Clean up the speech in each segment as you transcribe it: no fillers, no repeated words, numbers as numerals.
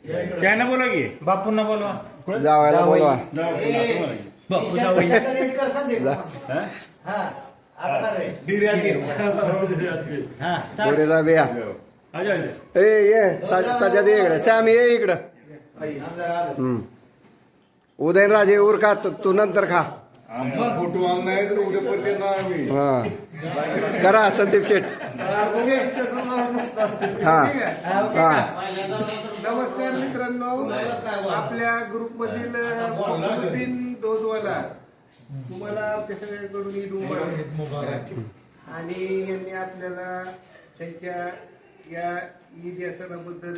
काय ना बोला की बापूंना बोलवा. जावायला बोलवा. बापू जावई. पुरेचा बिया. ए ये सध्या दे इकडे. सॅम ये इकडं. उदयनराजे उरका तू नंतर खा. फोटो नाही तर उद्यापर्यंत आम्ही हा करा संदीप शेठ. हा हा नमस्कार मित्रांनो, आपल्या ग्रुपमधील फखरुद्दीन दोदवाला तुम्हाला आमच्या सगळ्यांकडून ईद मुबारक. आणि यांनी आपल्याला त्यांच्या या ईद या सणाबद्दल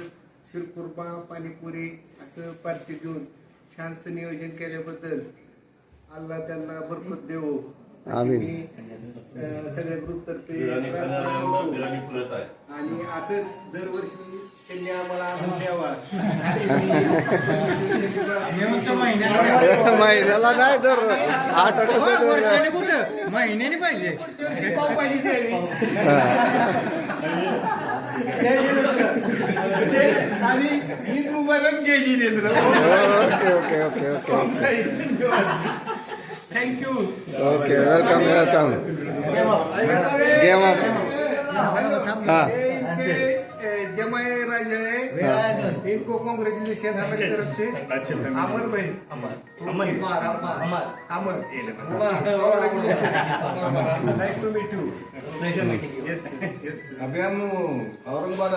शिरकुर्मा पाणीपुरी असं पार्टी देऊन छानसं नियोजन केल्याबद्दल अल्लाह त्यांना बरकत देवो अशी मी सगळ्या ग्रुपतर्फे प्रार्थना करतो. आणि असंच दरवर्षी त्यांनी आम्हाला आनंद द्यावा. महिन्याला नाही तर आठवड्यात कुठं महिन्याने पाहिजे. पाव पाहिजे आणि ईद मुबारक जय Jinendra. Okay okay okay okay thank you. Okay welcome welcome. Game हाँ जमाए राजा है, इनको कांग्रेचुलेशन हमारी तरफ से. अमर भाई अमर नाइस टू मीट यू. अभी हम औरंगाबाद